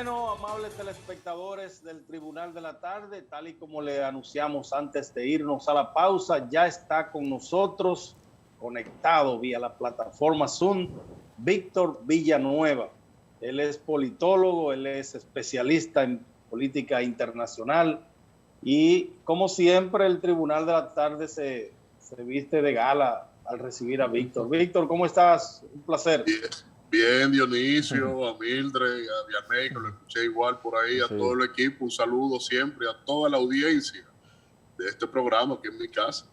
Bueno, amables telespectadores del Tribunal de la Tarde, tal y como le anunciamos antes de irnos a la pausa, ya está con nosotros, conectado vía la plataforma Zoom, Víctor Villanueva. Él es politólogo, él es especialista en política internacional y, como siempre, el Tribunal de la Tarde se viste de gala al recibir a Víctor. Víctor, ¿cómo estás? Un placer. Bien, Dionisio, a Mildred, a Vianney, que lo escuché igual por ahí, a todo el equipo, un saludo siempre, a toda la audiencia de este programa aquí en mi casa.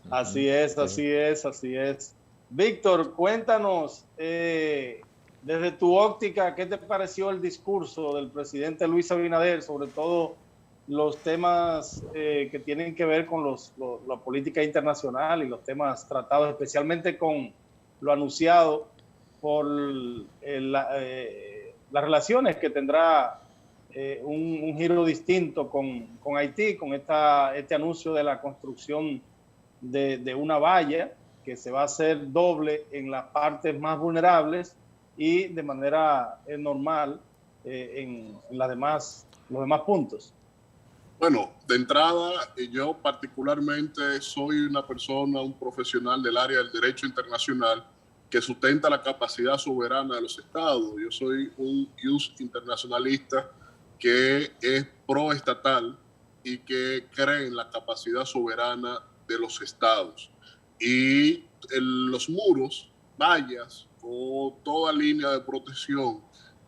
Así es, así es, así es. Víctor, cuéntanos, desde tu óptica, ¿qué te pareció el discurso del presidente Luis Abinader, sobre todo los temas que tienen que ver con la política internacional y los temas tratados, especialmente con lo anunciado por las relaciones que tendrá un giro distinto con Haití, con este anuncio de la construcción de una valla que se va a hacer doble en las partes más vulnerables y de manera normal en los demás puntos? Bueno, de entrada, yo particularmente soy una persona, un profesional del área del derecho internacional que sustenta la capacidad soberana de los estados. Yo soy un ius internacionalista que es proestatal y que cree en la capacidad soberana de los estados. Y los muros, vallas o toda línea de protección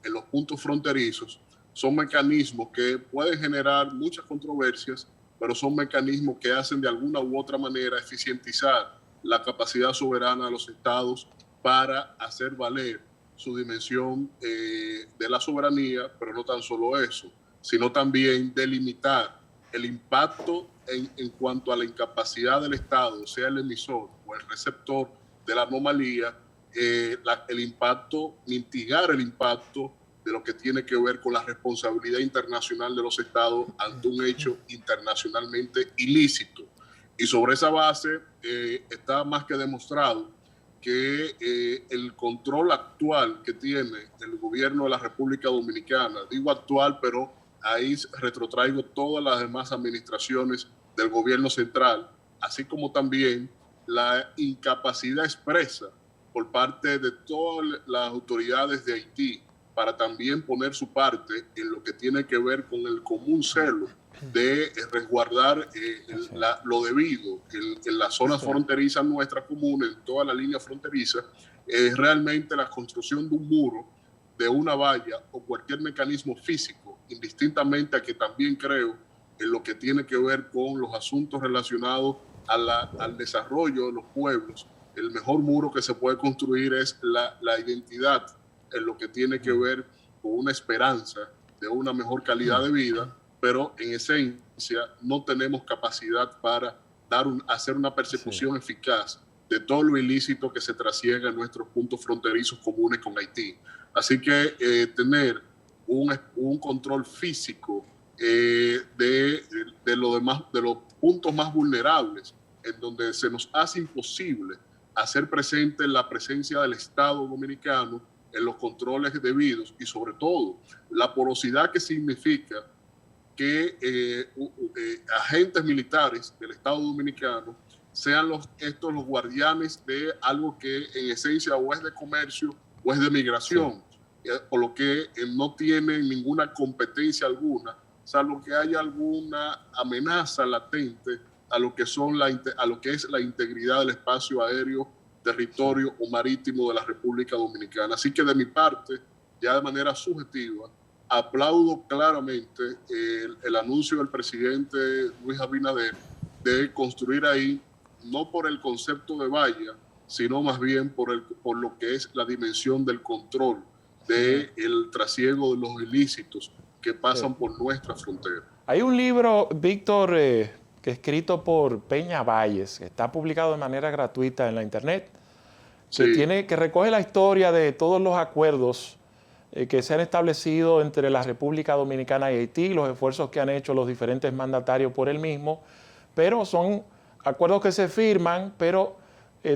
en los puntos fronterizos son mecanismos que pueden generar muchas controversias, pero son mecanismos que hacen de alguna u otra manera eficientizar la capacidad soberana de los estados para hacer valer su dimensión de la soberanía, pero no tan solo eso, sino también delimitar el impacto en cuanto a la incapacidad del Estado, sea el emisor o el receptor de la anomalía, el impacto, mitigar el impacto de lo que tiene que ver con la responsabilidad internacional de los Estados ante un hecho internacionalmente ilícito. Y sobre esa base está más que demostrado que el control actual que tiene el gobierno de la República Dominicana, digo actual, pero ahí retrotraigo todas las demás administraciones del gobierno central, así como también la incapacidad expresa por parte de todas las autoridades de Haití para también poner su parte en lo que tiene que ver con el común celo de resguardar lo debido en las zonas fronterizas nuestras comunes, en toda la línea fronteriza, realmente la construcción de un muro, de una valla o cualquier mecanismo físico, indistintamente a que también creo en lo que tiene que ver con los asuntos relacionados al desarrollo de los pueblos. El mejor muro que se puede construir es la identidad en lo que tiene que ver con una esperanza de una mejor calidad de vida, pero en esencia no tenemos capacidad para hacer una persecución eficaz de todo lo ilícito que se trasiega en nuestros puntos fronterizos comunes con Haití. Así que tener un control físico de los puntos más vulnerables, en donde se nos hace imposible hacer presente la presencia del Estado dominicano en los controles debidos y sobre todo la porosidad que significa que agentes militares del Estado dominicano sean estos los guardianes de algo que en esencia o es de comercio o es de migración, por lo que no tienen ninguna competencia alguna, salvo que haya alguna amenaza latente a lo que es la integridad del espacio aéreo, territorio o marítimo de la República Dominicana. Así que de mi parte, ya de manera subjetiva, aplaudo claramente el anuncio del presidente Luis Abinader de construir ahí, no por el concepto de valla, sino más bien por lo que es la dimensión del control del trasiego de los ilícitos que pasan por nuestra frontera. Hay un libro, Víctor, que es escrito por Peña Valles, que está publicado de manera gratuita en la internet, que recoge la historia de todos los acuerdos que se han establecido entre la República Dominicana y Haití, los esfuerzos que han hecho los diferentes mandatarios por el mismo, pero son acuerdos que se firman, pero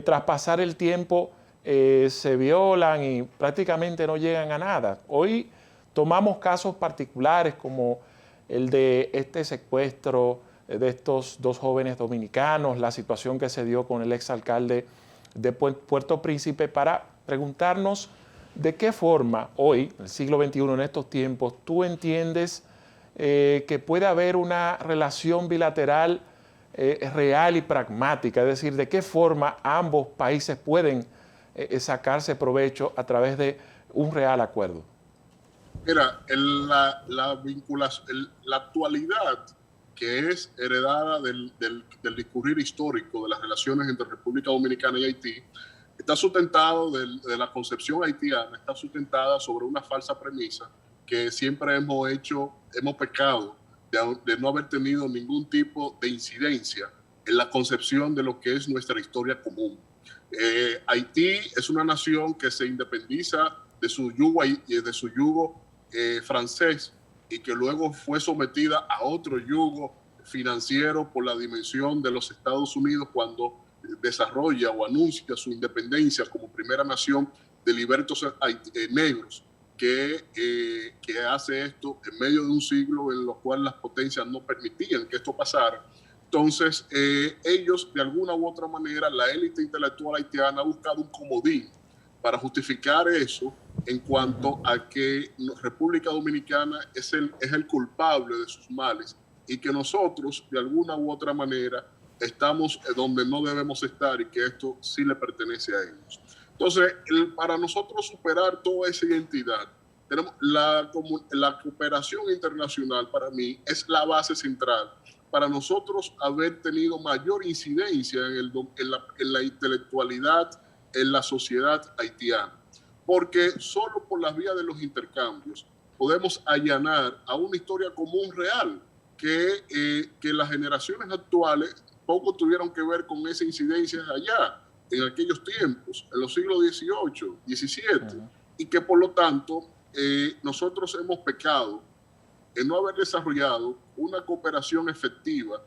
tras pasar el tiempo se violan y prácticamente no llegan a nada. Hoy tomamos casos particulares como el de este secuestro de estos 2 jóvenes dominicanos, la situación que se dio con el exalcalde de Puerto Príncipe, para preguntarnos de qué forma hoy, en el siglo XXI, en estos tiempos, tú entiendes que puede haber una relación bilateral real y pragmática, es decir, de qué forma ambos países pueden sacarse provecho a través de un real acuerdo. Mira, la vinculación, la actualidad que es heredada del discurrir histórico de las relaciones entre República Dominicana y Haití, está sustentado de la concepción haitiana, está sustentada sobre una falsa premisa que siempre hemos pecado de no haber tenido ningún tipo de incidencia en la concepción de lo que es nuestra historia común. Haití es una nación que se independiza de su yugo francés y que luego fue sometida a otro yugo financiero por la dimensión de los Estados Unidos cuando desarrolla o anuncia su independencia como primera nación de libertos negros, que hace esto en medio de un siglo en lo cual las potencias no permitían que esto pasara. Entonces, ellos, de alguna u otra manera, la élite intelectual haitiana ha buscado un comodín para justificar eso en cuanto a que República Dominicana es el culpable de sus males y que nosotros, de alguna u otra manera, estamos donde no debemos estar y que esto sí le pertenece a ellos. Entonces, para nosotros superar toda esa identidad, tenemos la cooperación internacional. Para mí es la base central para nosotros haber tenido mayor incidencia en la intelectualidad, en la sociedad haitiana, porque solo por las vías de los intercambios podemos allanar a una historia común real que las generaciones actuales poco tuvieron que ver con esa incidencia allá, en aquellos tiempos, en los siglos XVIII, XVII, y que por lo tanto nosotros hemos pecado en no haber desarrollado una cooperación efectiva,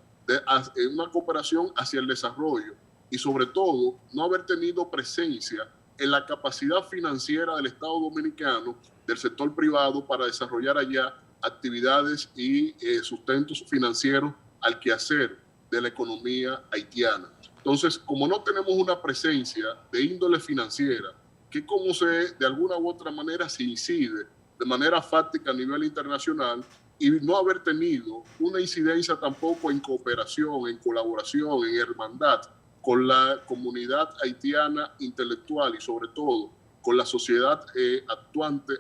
una cooperación hacia el desarrollo y sobre todo no haber tenido presencia en la capacidad financiera del Estado Dominicano, del sector privado, para desarrollar allá actividades y sustentos financieros al quehacer de la economía haitiana. Entonces, como no tenemos una presencia de índole financiera, que como de alguna u otra manera se incide de manera fáctica a nivel internacional, y no haber tenido una incidencia tampoco en cooperación, en colaboración, en hermandad con la comunidad haitiana intelectual y sobre todo con la sociedad actuante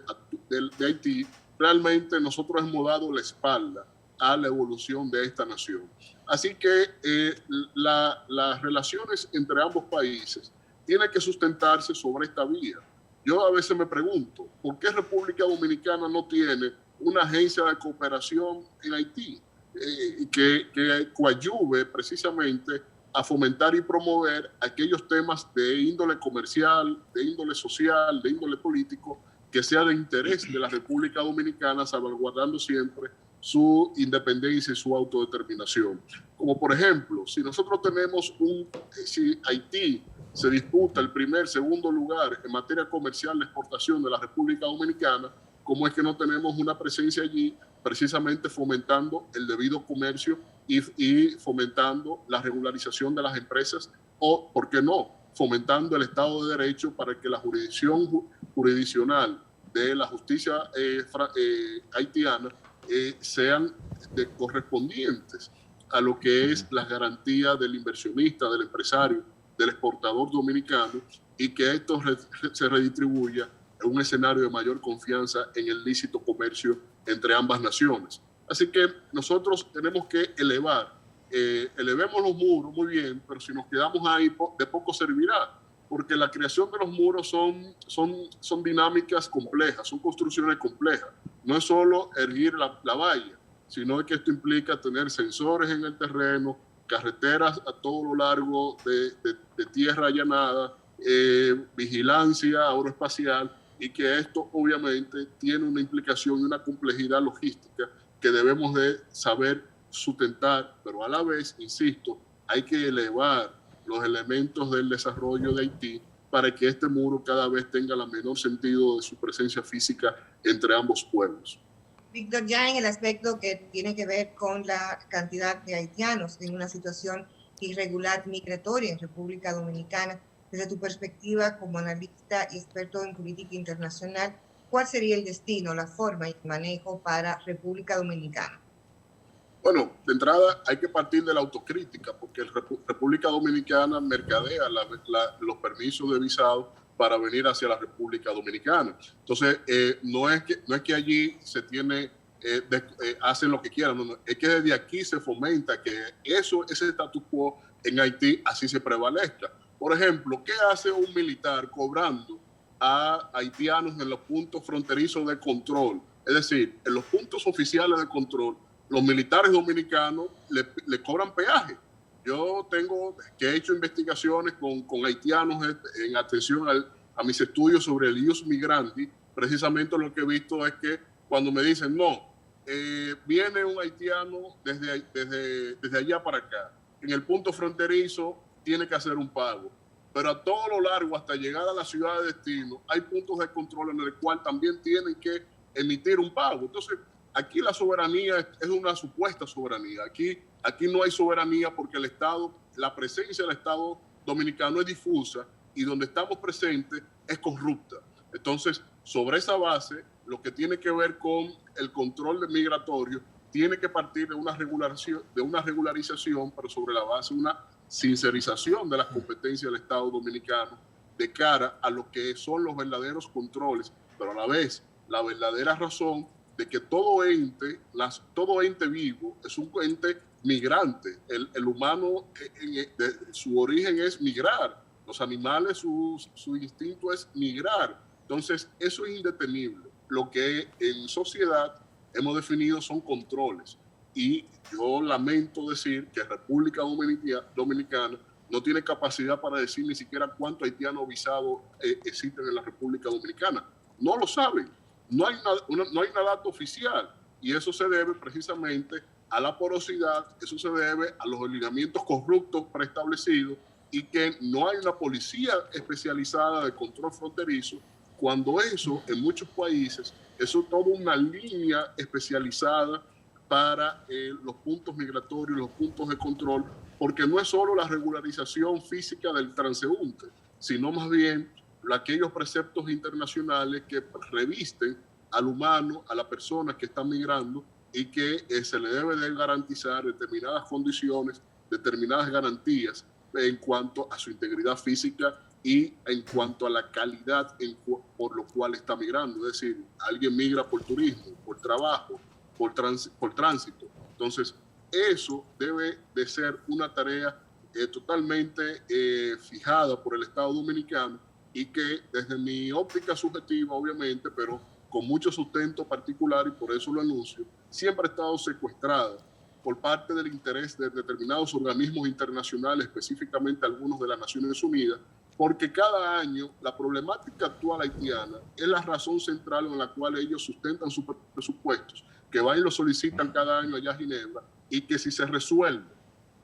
de Haití, realmente nosotros hemos dado la espalda a la evolución de esta nación. Así que las relaciones entre ambos países tienen que sustentarse sobre esta vía. Yo a veces me pregunto, ¿por qué República Dominicana no tiene una agencia de cooperación en Haití que coadyuve precisamente a fomentar y promover aquellos temas de índole comercial, de índole social, de índole político, que sea de interés de la República Dominicana, salvaguardando siempre su independencia y su autodeterminación? Como por ejemplo, si nosotros tenemos si Haití se disputa el segundo lugar en materia comercial de exportación de la República Dominicana, ¿cómo es que no tenemos una presencia allí precisamente fomentando el debido comercio y fomentando la regularización de las empresas? O, ¿por qué no?, fomentando el Estado de Derecho para que la jurisdicción jurisdiccional de la justicia haitiana sean correspondientes a lo que es la garantía del inversionista, del empresario, del exportador dominicano, y que esto se redistribuya en un escenario de mayor confianza en el lícito comercio entre ambas naciones. Así que nosotros tenemos que elevemos los muros, muy bien, pero si nos quedamos ahí, de poco servirá, porque la creación de los muros son dinámicas complejas, son construcciones complejas. No es solo erguir la valla, sino que esto implica tener sensores en el terreno, carreteras a todo lo largo de tierra allanada, vigilancia aeroespacial, y que esto obviamente tiene una implicación y una complejidad logística que debemos de saber sustentar, pero a la vez, insisto, hay que elevar los elementos del desarrollo de Haití para que este muro cada vez tenga el menor sentido de su presencia física entre ambos pueblos. Víctor, ya en el aspecto que tiene que ver con la cantidad de haitianos en una situación irregular migratoria en República Dominicana, desde tu perspectiva como analista y experto en política internacional, ¿cuál sería el destino, la forma y el manejo para República Dominicana? Bueno, de entrada hay que partir de la autocrítica, porque República Dominicana mercadea los permisos de visado para venir hacia la República Dominicana. Entonces, no es que allí se tiene, hacen lo que quieran, no, es que desde aquí se fomenta que ese status quo en Haití así se prevalezca. Por ejemplo, ¿qué hace un militar cobrando a haitianos en los puntos fronterizos de control? Es decir, en los puntos oficiales de control, los militares dominicanos le cobran peaje. Yo he hecho investigaciones con haitianos en atención a mis estudios sobre el ius migrandi. Precisamente lo que he visto es que cuando me dicen, no, viene un haitiano desde allá para acá, en el punto fronterizo tiene que hacer un pago. Pero a todo lo largo, hasta llegar a la ciudad de destino, hay puntos de control en el cual también tienen que emitir un pago. Entonces, aquí la soberanía es una supuesta soberanía. Aquí no hay soberanía porque la presencia del Estado dominicano es difusa y donde estamos presentes es corrupta. Entonces, sobre esa base, lo que tiene que ver con el control migratorio tiene que partir de una regularización, pero sobre la base de una sincerización de las competencias del Estado dominicano de cara a lo que son los verdaderos controles, pero a la vez la verdadera razón de que todo ente vivo es un ente migrante. El humano, su origen es migrar. Los animales, su instinto es migrar. Entonces, eso es indetenible. Lo que en sociedad hemos definido son controles. Y yo lamento decir que República Dominicana no tiene capacidad para decir ni siquiera cuántos haitianos visados existen en la República Dominicana. No lo saben. No hay una data oficial. Y eso se debe precisamente a la porosidad, eso se debe a los alineamientos corruptos preestablecidos y que no hay una policía especializada de control fronterizo, cuando eso en muchos países, eso es toda una línea especializada para los puntos migratorios, los puntos de control, porque no es solo la regularización física del transeúnte, sino más bien aquellos preceptos internacionales que revisten al humano, a la persona que está migrando y que se le debe de garantizar determinadas condiciones, determinadas garantías en cuanto a su integridad física y en cuanto a la calidad por lo cual está migrando. Es decir, alguien migra por turismo, por trabajo, por tránsito. Entonces, eso debe de ser una tarea totalmente fijada por el Estado dominicano y que desde mi óptica subjetiva, obviamente, pero con mucho sustento particular, y por eso lo anuncio, siempre ha estado secuestrada por parte del interés de determinados organismos internacionales, específicamente algunos de las Naciones Unidas, porque cada año la problemática actual haitiana es la razón central en la cual ellos sustentan sus presupuestos, que van y lo solicitan cada año allá a Ginebra, y que si se resuelve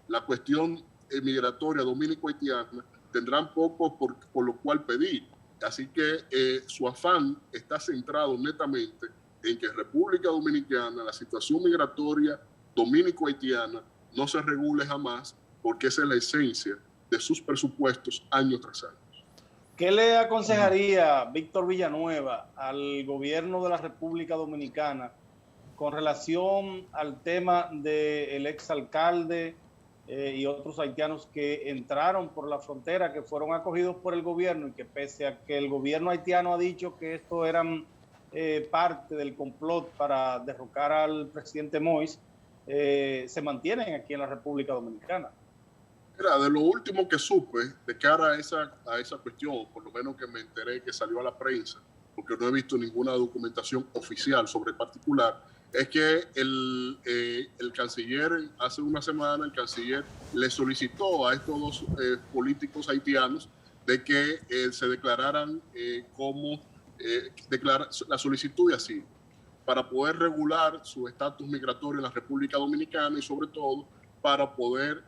la cuestión migratoria dominico-haitiana, tendrán poco por lo cual pedir. Así que su afán está centrado netamente en que República Dominicana, la situación migratoria dominico-haitiana, no se regule jamás, porque esa es la esencia de sus presupuestos año tras año. ¿Qué le aconsejaría Víctor Villanueva al gobierno de la República Dominicana con relación al tema del exalcalde y otros haitianos que entraron por la frontera, que fueron acogidos por el gobierno y que pese a que el gobierno haitiano ha dicho que esto eran parte del complot para derrocar al presidente Moïse, se mantienen aquí en la República Dominicana? Mira, de lo último que supe de cara a esa cuestión, por lo menos que me enteré que salió a la prensa, porque no he visto ninguna documentación oficial sobre el particular, es que el canciller, hace una semana, el canciller le solicitó a estos dos políticos haitianos de que se declararan la solicitud de asilo para poder regular su estatus migratorio en la República Dominicana y sobre todo para poder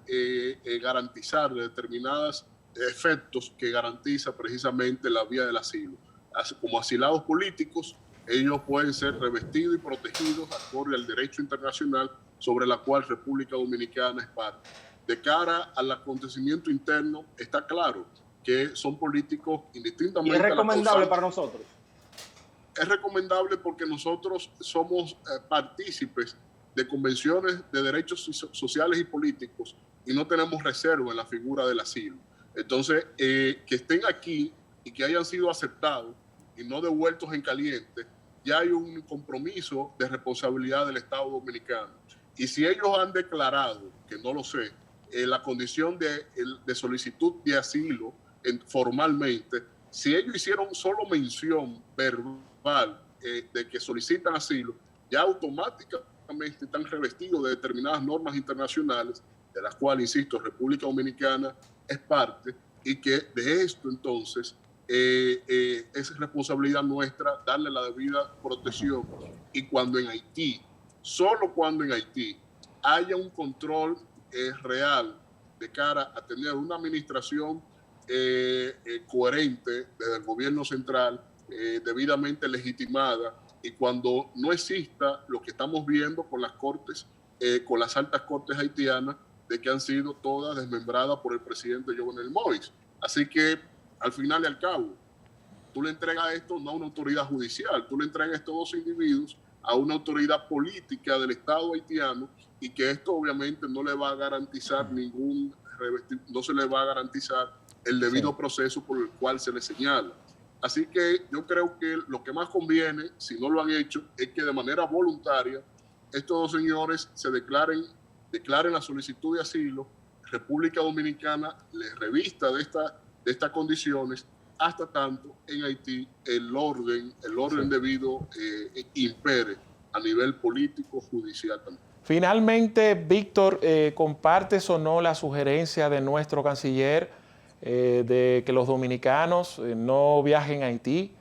garantizar determinadas efectos que garantiza precisamente la vía del asilo. Como asilados políticos, ellos pueden ser revestidos y protegidos acorde al derecho internacional sobre la cual República Dominicana es parte. De cara al acontecimiento interno, está claro que son políticos indistintamente... ¿Y es recomendable para nosotros? Es recomendable porque nosotros somos partícipes de convenciones de derechos sociales y políticos y no tenemos reserva en la figura del asilo. Entonces, que estén aquí y que hayan sido aceptados y no devueltos en caliente, ya hay un compromiso de responsabilidad del Estado Dominicano. Y si ellos han declarado, que no lo sé, la condición de solicitud de asilo formalmente, si ellos hicieron solo mención verbal de que solicitan asilo, ya automáticamente están revestidos de determinadas normas internacionales, de las cuales, insisto, República Dominicana es parte, y que de esto entonces es responsabilidad nuestra darle la debida protección. Y cuando en Haití, solo cuando en Haití haya un control real de cara a tener una administración coherente desde el gobierno central, debidamente legitimada, y cuando no exista lo que estamos viendo con las cortes, con las altas cortes haitianas, de que han sido todas desmembradas por el presidente Jovenel Moïse. Así que, al final y al cabo, tú le entregas esto no a una autoridad judicial, tú le entregas estos dos individuos a una autoridad política del Estado haitiano, y que esto obviamente no le va a garantizar no se le va a garantizar el debido proceso por el cual se le señala. Así que yo creo que lo que más conviene, si no lo han hecho, es que de manera voluntaria estos dos señores se declaren la solicitud de asilo, República Dominicana les revista de estas condiciones, hasta tanto en Haití el orden debido impere a nivel político, judicial también. Finalmente, Víctor, ¿compartes o no la sugerencia de nuestro canciller de que los dominicanos no viajen a Haití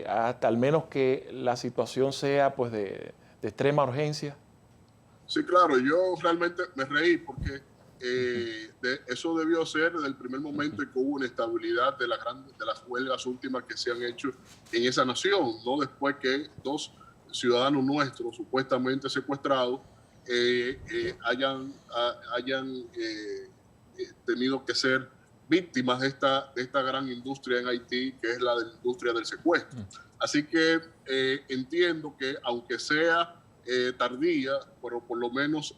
hasta al menos que la situación sea pues de extrema urgencia? Sí, claro, yo realmente me reí porque eso debió ser desde el primer momento en que hubo una estabilidad de las huelgas últimas que se han hecho en esa nación, no después que dos ciudadanos nuestros supuestamente secuestrados hayan tenido que ser víctimas de esta gran industria en Haití, que es la industria del secuestro. Así que entiendo que aunque sea tardía, pero por lo menos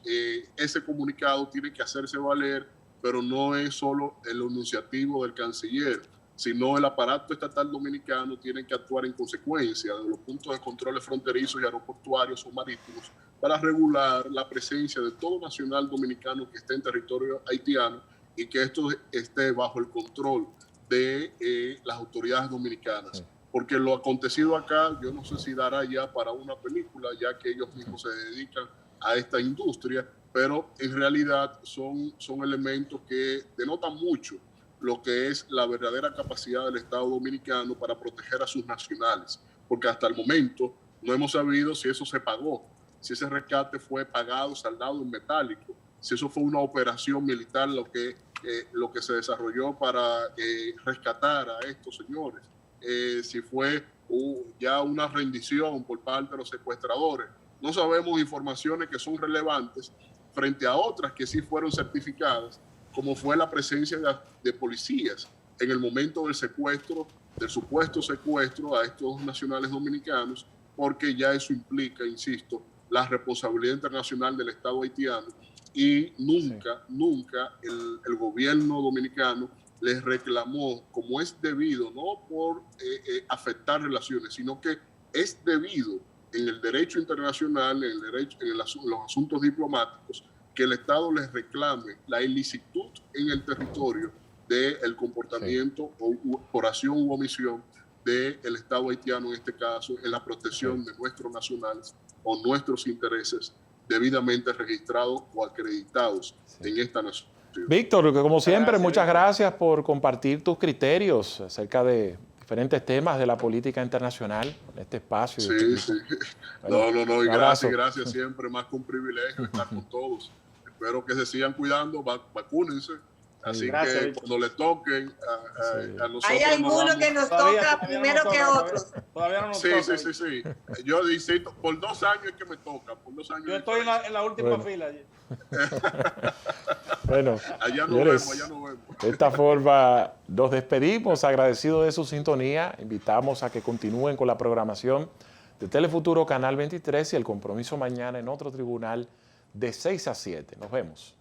ese comunicado tiene que hacerse valer, pero no es solo el enunciativo del canciller, sino el aparato estatal dominicano tiene que actuar en consecuencia de los puntos de controles fronterizos y aeroportuarios o marítimos para regular la presencia de todo nacional dominicano que esté en territorio haitiano y que esto esté bajo el control de las autoridades dominicanas. Porque lo acontecido acá, yo no sé si dará ya para una película, ya que ellos mismos se dedican a esta industria, pero en realidad son elementos que denotan mucho lo que es la verdadera capacidad del Estado dominicano para proteger a sus nacionales, porque hasta el momento no hemos sabido si eso se pagó, si ese rescate fue pagado, saldado en metálico, si eso fue una operación militar lo que se desarrolló para rescatar a estos señores, si fue ya una rendición por parte de los secuestradores. No sabemos informaciones que son relevantes frente a otras que sí fueron certificadas, como fue la presencia de policías en el momento del secuestro, del supuesto secuestro a estos nacionales dominicanos, porque ya eso implica, insisto, la responsabilidad internacional del Estado haitiano, y nunca el gobierno dominicano les reclamó como es debido, no por afectar relaciones, sino que es debido en el derecho internacional, en los asuntos diplomáticos, que el Estado les reclame la ilicitud en el territorio del comportamiento por acción u omisión del Estado haitiano, en este caso, en la protección de nuestros nacionales o nuestros intereses debidamente registrados o acreditados en esta nación. Víctor, como siempre, muchas gracias por compartir tus criterios acerca de diferentes temas de la política internacional en este espacio. Sí. Bueno, no, y gracias siempre, más que un privilegio estar con todos. Espero que se sigan cuidando, vacúnense, Así Gracias, que Víctor. cuando le toquen a nosotros. Hay algunos que nos toca primero no que toca, otros. Todavía no nos Sí, toca. sí. Yo insisto, por 2 años es que me toca. Por 2 años. Yo estoy en la última fila. Bueno, Allá nos señores, vemos, allá nos vemos. de esta forma nos despedimos, agradecidos de su sintonía. Invitamos a que continúen con la programación de Telefuturo Canal 23 y el compromiso mañana en otro tribunal de 6 a 7. Nos vemos.